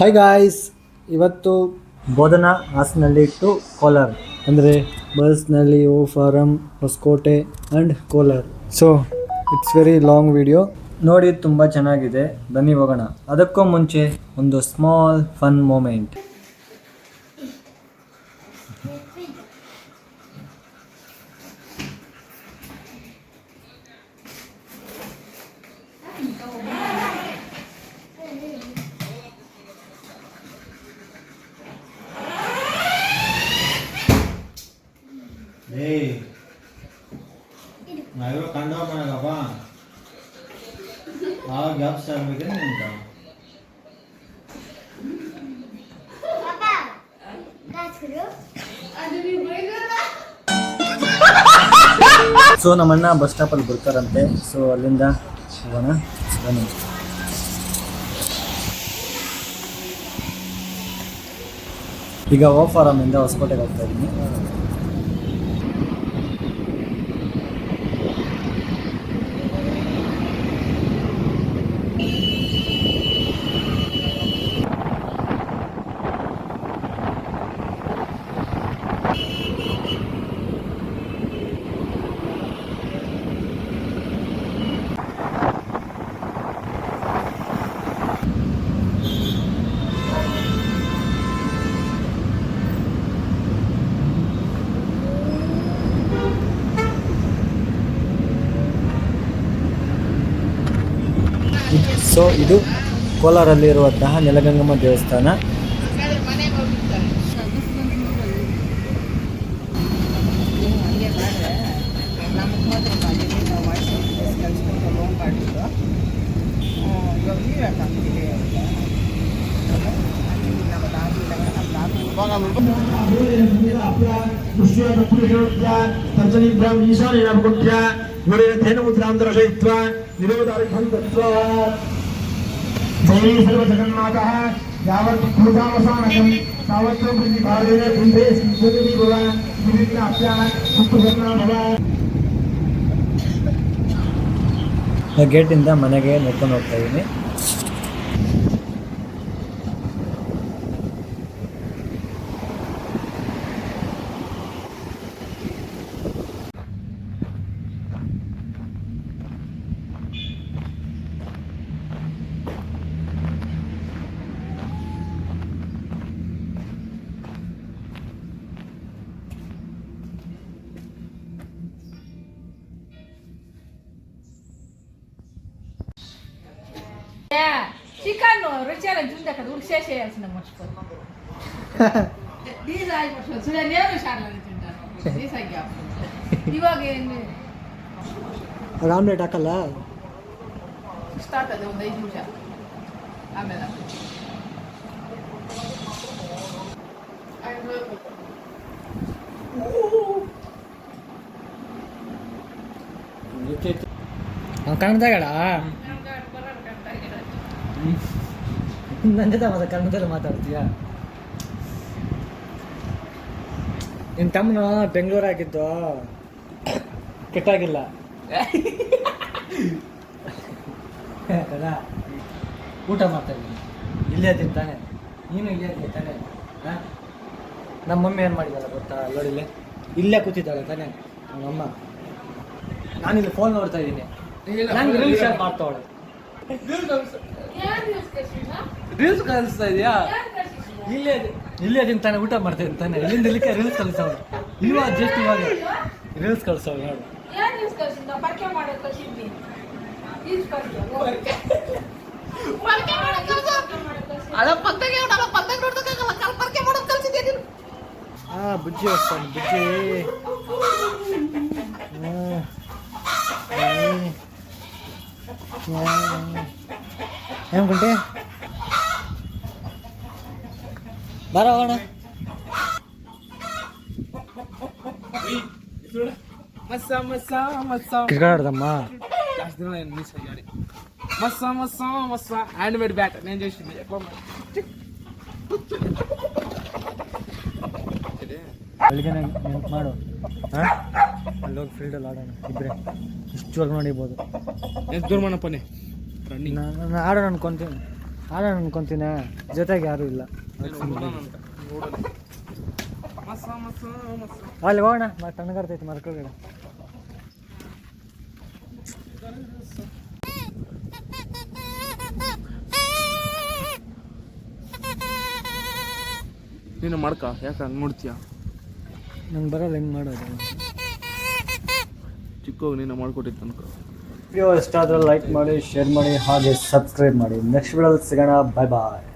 Hi guys, ಇವತ್ತು ಬೋಧನಾ ಹಾಸನಹಳ್ಳಿ to Kolar ಅಂದರೆ ಬಸ್ನಲ್ಲಿ ಓ from Hoskote and Kolar. So it's very long video ನೋಡಿ, ತುಂಬ ಚೆನ್ನಾಗಿದೆ. ಬನ್ನಿ ಹೋಗೋಣ. ಅದಕ್ಕೂ ಮುಂಚೆ ಒಂದು ಸ್ಮಾಲ್ ಫನ್ ಮೂಮೆಂಟ್. ನಾವಿರೋ ಕಂಡ ಮಾಡಲ್ಲಪ್ಪ ಆ ಗ್ಯಾಪ್ ಸ್ಟಾರ್ಟ್ ಬೇಕಂದ್ರೆ ನಿಂತ ಸೊ ನಮ್ಮಣ್ಣ ಬಸ್ ಸ್ಟಾಪಲ್ಲಿ ಬರ್ತಾರಂತೆ. ಸೊ ಅಲ್ಲಿಂದ ಹೋಗೋಣ. ಬನ್ನಿ. ಈಗ ಓ ಫಾರಮಿಂದ ಹೊಸಕೋಟೆಗೆ ಹೋಗ್ತಾ ಇದ್ದೀನಿ. ಸೊ ಇದು ಕೋಲಾರಲ್ಲಿರುವಂತಹ ನೆಲಗಂಗಮ್ಮ ದೇವಸ್ಥಾನ. देवी सर्वजगन्माता यावत् पूजावसानकं तावत् प्रतिभावेन कुंभे सिंहदेवी भव विघ्नाप्या सुप्रसन्ना भव. ಗೇಟಿಂದ ಮನೆಗೆ ನಡ್ಕೊಂಡು ಹೋಗ್ತಾ ಇದ್ದೀನಿ. ಚಿಕನ್ ರುಚಿಯಾಗಿ ತಿಂದಕ್ಕ ಉಡ್ಸೇಸ ಯಾಲ್సిన ಮರ್ಸ್ಕೊಂಡು ದೀಸಾಗಿ ಮರ್ಸ್ಕೊಂಡು ಸುಳ್ಳ ನೇರು ಶಾರ್ಲಲ್ಲಿ ತಿಂತಾನೆ ದೀಸಾಗಿ ಇವಾಗ ಏನು ಆಮ್ಲೆಟ್ ಹಾಕಲ್ಲ. ಸ್ಟಾರ್ಟ್ ಅದೇ ಒಂದು 5 ನಿಮಿಷ ಆಮೇಲೆ ಕನ್ನಡದಾಗಡ ನನ್ನ ಜೊತೆ ಮತ್ತೆ ಕನ್ನಡದಲ್ಲಿ ಮಾತಾಡ್ತೀಯ? ನಿನ್ನ ತಮ್ಮನ ಬೆಂಗಳೂರು ಆಗಿದ್ದು ಕೆಟ್ಟಾಗಿಲ್ಲ. ಊಟ ಮಾಡ್ತಾ ಇದ್ದೀನಿ, ಇಲ್ಲೇ ತಿಂತಾನೆ, ನೀನು ಇಲ್ಲೇ ತಿಂತಾನೆ. ನಮ್ಮ ಮಮ್ಮಿ ಏನು ಮಾಡಿದಾಳೆ ಗೊತ್ತಾ? ನೋಡಿಲ್ಲೇ ಇಲ್ಲೇ ಕೂತಿದ್ದಾಳೆ ತಾನೆ ನಮ್ಮಮ್ಮ. ನಾನಿಲ್ಲಿ ಫೋನ್ ನೋಡ್ತಾ ಇದ್ದೀನಿ, ನಾನು ರೀಲ್ಸ್ ಮಾಡ್ತಾವಳೆ. ರೀಲ್ಸ್ ಕಳಿಸ್ತಾ ಇದೆಯಾ? ಇಲ್ಲೇ ತಿಂತಾನೆ, ಊಟ ಮಾಡ್ತಾ ಇರ್ತಾನೆ. ಇಲ್ಲಿಂದ ಇಲ್ಲಿಕ್ಕೆ ರೀಲ್ಸ್ ಕಳಿಸೋಳು. ಇವಾಗ ಜಸ್ಟ್ ಇವಾಗ ರೀಲ್ಸ್ ಕಳಿಸೋಳು ನೋಡು. ಬುಜ್ಜಿ ಹೋಗ್ತಾನೆ, ಬುಜ್ಜಿ. ಏನು ಗುಂಟೆ ಬರ ಹೋಗೋಣ. ಕ್ರಿಕೆಟ್ ಆಡ್ದಮ್ಮ హ్యాండ్ మేడ్ బ్యాట్ నేను చేసింది ಬೆಳಿಗ್ಗೆ ನೆನಪು ಮಾಡು. ಅಲ್ಲೋಗಿ ಫೀಲ್ಡಲ್ಲಿ ಆಡೋಣ ಇಬ್ಬರೇ. ಇಷ್ಟು ಜೋರು ನೋಡಿಬೋದು. ఎంత దూరం అన్న పని ನಾನು ಆಡೋಣ ಅನ್ಕೊಂತೀನಿ. ಆಡೋಣ ಅನ್ಕೊಂತೀನಿ ಜೊತೆಗೆ ಯಾರೂ ಇಲ್ಲ ಅಲ್ಲಿ ಹೋಗೋಣ ಮತ್ತೆ ತಣ್ಣಗಾರ್ತೈತಿ ಮರ್ಕೊಳ್ಬೇಡ. ನೀನು ಮಾಡ್ಕ ಯಾಕೆ ಹಂಗೆ ನೋಡ್ತೀಯ? ನಂಗೆ ಬರಲ್ಲ ಹೆಂಗೆ ಮಾಡೋದು. ಚಿಕ್ಕವಾಗ ನೀನು ಮಾಡ್ಕೊಟ್ಟಿತ್ತು ಅನ್ಕೋ. ವಿಡಿಯೋ ಇಷ್ಟ ಆದರೆ ಲೈಕ್ ಮಾಡಿ, ಶೇರ್ ಮಾಡಿ, ಹಾಗೆ ಸಬ್ಸ್ಕ್ರೈಬ್ ಮಾಡಿ. ನೆಕ್ಸ್ಟ್ ವಿಡಿಯೋದಲ್ಲಿ ಸಿಗೋಣ. ಬಾಯ್ ಬಾಯ್.